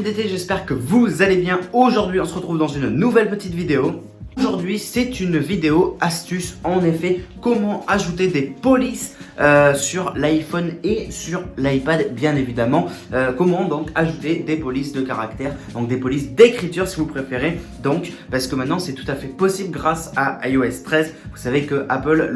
d'été, j'espère que vous allez bien. Aujourd'hui, on se retrouve dans une nouvelle petite vidéo. Aujourd'hui, c'est une vidéo astuce, en effet, comment ajouter des polices sur l'iPhone et sur l'iPad, bien évidemment. Comment donc ajouter des polices de caractère, donc des polices d'écriture si vous préférez. Donc, parce que maintenant, c'est tout à fait possible grâce à iOS 13. Vous savez que Apple,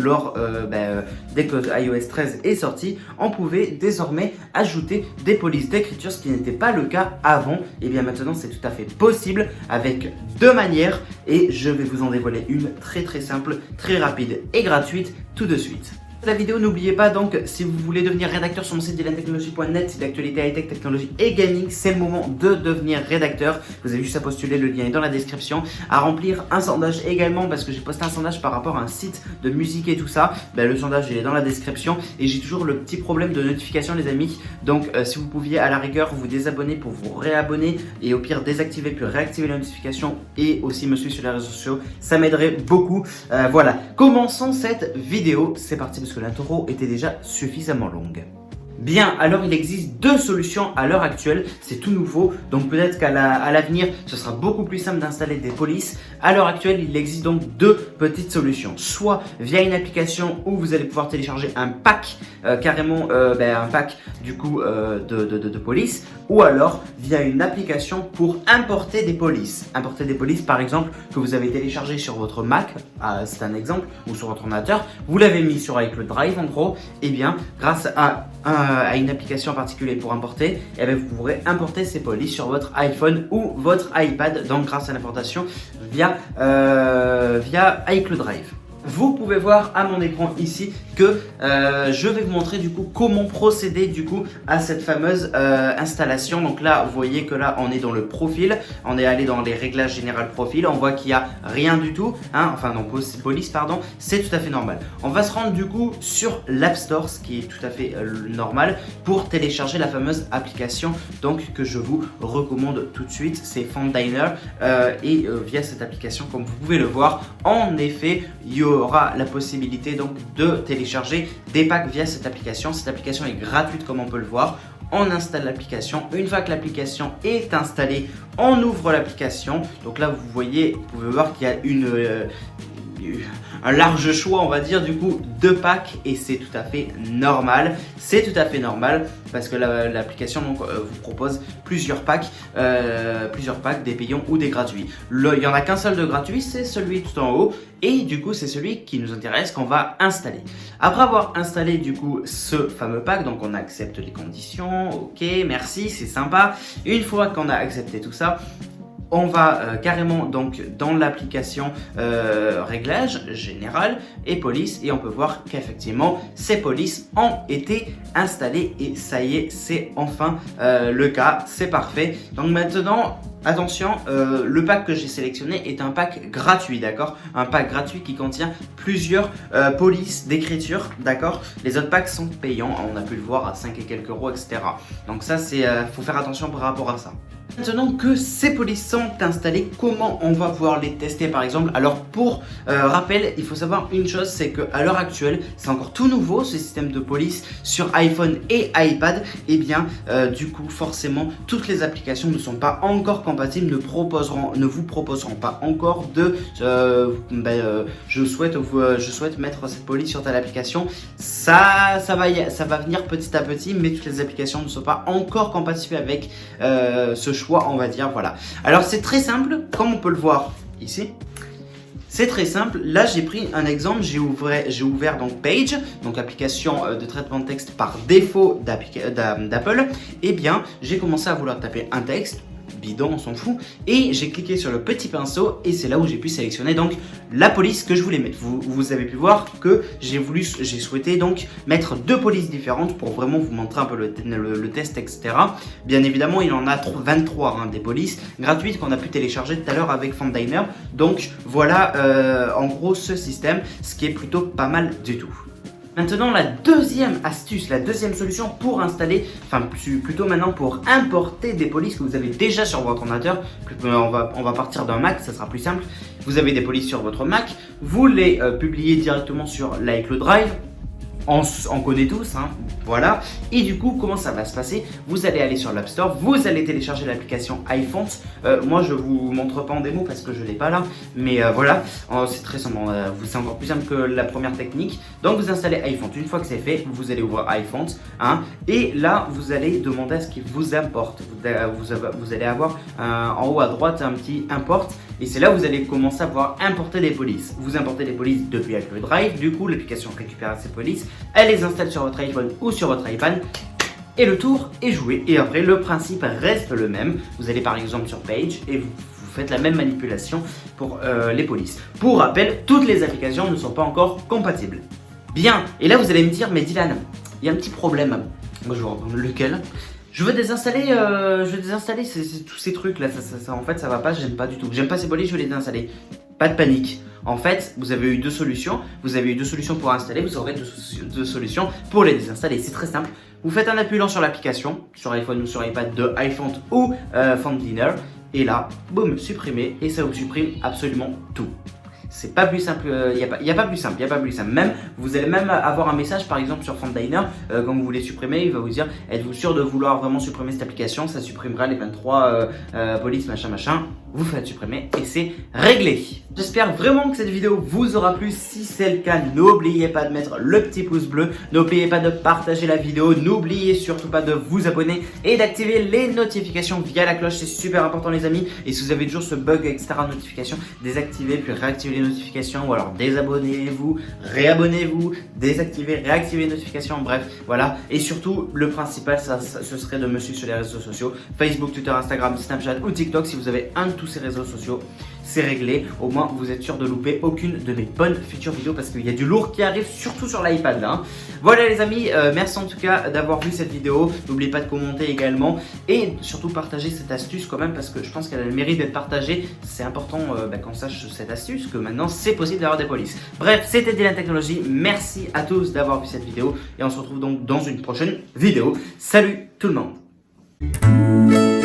dès que iOS 13 est sorti, on pouvait désormais ajouter des polices d'écriture, ce qui n'était pas le cas avant. Et bien maintenant, c'est tout à fait possible avec deux manières et je vais vous en dévoiler une très simple, très rapide et gratuite tout de suite. La vidéo, n'oubliez pas donc, si vous voulez devenir rédacteur sur mon site dylan-technologie.net, c'est d'actualité high-tech, technologie et gaming, c'est le moment de devenir rédacteur. Vous avez juste à postuler, le lien est dans la description, à remplir un sondage également, parce que j'ai posté un sondage par rapport à un site de musique et tout ça. Le sondage il est dans la description et j'ai toujours le petit problème de notification les amis. Donc si vous pouviez à la rigueur vous désabonner pour vous réabonner et au pire désactiver puis réactiver la notification et aussi me suivre sur les réseaux sociaux, ça m'aiderait beaucoup. Voilà, commençons cette vidéo, c'est parti parce que l'intro était déjà suffisamment longue. Bien, alors il existe deux solutions à l'heure actuelle, c'est tout nouveau, donc peut-être qu'à l'avenir, ce sera beaucoup plus simple d'installer des polices. À l'heure actuelle, il existe donc deux petites solutions, soit via une application où vous allez pouvoir télécharger un pack, carrément un pack du coup de police, ou alors via une application pour importer des polices. Importer des polices par exemple que vous avez téléchargé sur votre Mac, c'est un exemple, ou sur votre ordinateur, vous l'avez mis sur iCloud Drive en gros, et bien grâce à une application en particulier pour importer, et bien vous pourrez importer ces polices sur votre iPhone ou votre iPad, donc grâce à l'importation via iCloud Drive. Vous pouvez voir à mon écran ici que je vais vous montrer du coup comment procéder du coup à cette fameuse installation. Donc là vous voyez que là on est dans le profil, on est allé dans les réglages général profil, on voit qu'il n'y a rien du tout, enfin non, police pardon, c'est tout à fait normal. On va se rendre du coup sur l'App Store, ce qui est tout à fait normal, pour télécharger la fameuse application donc que je vous recommande tout de suite, c'est Foundainer et via cette application comme vous pouvez le voir, en effet il y aura la possibilité donc de télécharger des packs via cette application. Cette application est gratuite comme on peut le voir. On installe l'application. Une fois que l'application est installée, on ouvre l'application. Donc là vous voyez, vous pouvez voir qu'il y a un large choix on va dire du coup de packs et c'est tout à fait normal. C'est tout à fait normal parce que l'application donc vous propose plusieurs packs, des payants ou des gratuits. Il n'y en a qu'un seul de gratuit, c'est celui tout en haut et du coup c'est celui qui nous intéresse qu'on va installer. Après avoir installé du coup ce fameux pack, donc on accepte les conditions, ok merci c'est sympa. Une fois qu'on a accepté tout ça, on va carrément donc dans l'application réglage général et police et on peut voir qu'effectivement ces polices ont été installées et ça y est, c'est enfin le cas, c'est parfait. Donc maintenant attention, le pack que j'ai sélectionné est un pack gratuit, d'accord? Un pack gratuit qui contient plusieurs polices d'écriture, d'accord? Les autres packs sont payants, on a pu le voir à 5 et quelques euros, etc. Donc ça, faut faire attention par rapport à ça. Maintenant que ces polices sont installées, comment on va pouvoir les tester par exemple? Alors pour rappel, il faut savoir une chose, c'est qu'à l'heure actuelle, c'est encore tout nouveau ce système de police sur iPhone et iPad. Et bien du coup forcément toutes les applications ne sont pas encore compatibles, ne vous proposeront pas encore de je souhaite mettre cette police sur telle application. Ça va venir petit à petit, mais toutes les applications ne sont pas encore compatibles avec ce choix on va dire, voilà. Alors c'est très simple, comme on peut le voir ici. C'est très simple, là j'ai pris un exemple, j'ai ouvert donc Page, donc application de traitement de texte par défaut d'Apple. Et bien j'ai commencé à vouloir taper un texte, bidon on s'en fout, et j'ai cliqué sur le petit pinceau et c'est là où j'ai pu sélectionner donc la police que je voulais mettre. Vous avez pu voir que j'ai souhaité donc mettre deux polices différentes pour vraiment vous montrer un peu le test, etc. Bien évidemment il en a 23 des polices gratuites qu'on a pu télécharger tout à l'heure avec Foundainer. Donc voilà en gros ce système, ce qui est plutôt pas mal du tout. Maintenant, la deuxième astuce, la deuxième solution pour installer, enfin plutôt maintenant pour importer des polices que vous avez déjà sur votre ordinateur. On va partir d'un Mac, ça sera plus simple. Vous avez des polices sur votre Mac, vous les publiez directement sur l'iCloud Drive. on connaît tous, hein, voilà. Et du coup, comment ça va se passer? Vous allez aller sur l'App Store, vous allez télécharger l'application iFont. Moi, je vous montre pas en démo parce que je l'ai pas là, mais voilà, c'est très simple, c'est encore plus simple que la première technique. Donc, vous installez iFont. Une fois que c'est fait, vous allez ouvrir iFont, hein, et là, vous allez demander à ce qu'il vous importe. Vous allez avoir en haut à droite un petit import, et c'est là où vous allez commencer à pouvoir importer des polices. Vous importez des polices depuis avec le Drive, du coup, l'application récupère ces polices, elle les installe sur votre iPhone ou sur votre iPad. Et le tour est joué. Et après, le principe reste le même. Vous allez par exemple sur Page et vous faites la même manipulation pour les polices. Pour rappel, toutes les applications ne sont pas encore compatibles. Bien. Et là, vous allez me dire, mais Dylan, il y a un petit problème. Moi, je vais reprendre lequel. Je veux désinstaller, tous ces trucs là. En fait, ça va pas. J'aime pas du tout. J'aime pas ces polices. Je vais les désinstaller. Pas de panique. En fait, vous avez eu deux solutions. Vous avez eu deux solutions pour installer. Vous aurez deux solutions pour les désinstaller. C'est très simple. Vous faites un appuyant sur l'application, sur iPhone ou sur iPad de iFont ou Font Cleaner. Et là, boum, supprimer. Et ça vous supprime absolument tout. C'est pas plus simple, il n'y a pas plus simple, Même, vous allez même avoir un message par exemple sur Fountainer, quand vous voulez supprimer, il va vous dire, êtes-vous sûr de vouloir vraiment supprimer cette application? Ça supprimera les 23 polices machin. Vous faites supprimer et c'est réglé. J'espère vraiment que cette vidéo vous aura plu. Si c'est le cas, n'oubliez pas de mettre le petit pouce bleu, n'oubliez pas de partager la vidéo, n'oubliez surtout pas de vous abonner et d'activer les notifications via la cloche, c'est super important les amis. Et si vous avez toujours ce bug etc notification, désactivez puis réactivez les notifications, ou alors désabonnez-vous, réabonnez-vous, désactivez, réactivez les notifications, bref, voilà. Et surtout, le principal, ce serait de me suivre sur les réseaux sociaux, Facebook, Twitter, Instagram, Snapchat ou TikTok. Si vous avez un de tous ces réseaux sociaux, c'est réglé. Au moins, vous êtes sûr de louper aucune de mes bonnes futures vidéos parce qu'il y a du lourd qui arrive, surtout sur l'iPad là. Voilà les amis, merci en tout cas d'avoir vu cette vidéo. N'oubliez pas de commenter également et surtout partager cette astuce quand même parce que je pense qu'elle a le mérite d'être partagée. C'est important qu'on sache cette astuce, que maintenant c'est possible d'avoir des polices. Bref, c'était Dylan Technologies. Merci à tous d'avoir vu cette vidéo et on se retrouve donc dans une prochaine vidéo. Salut tout le monde.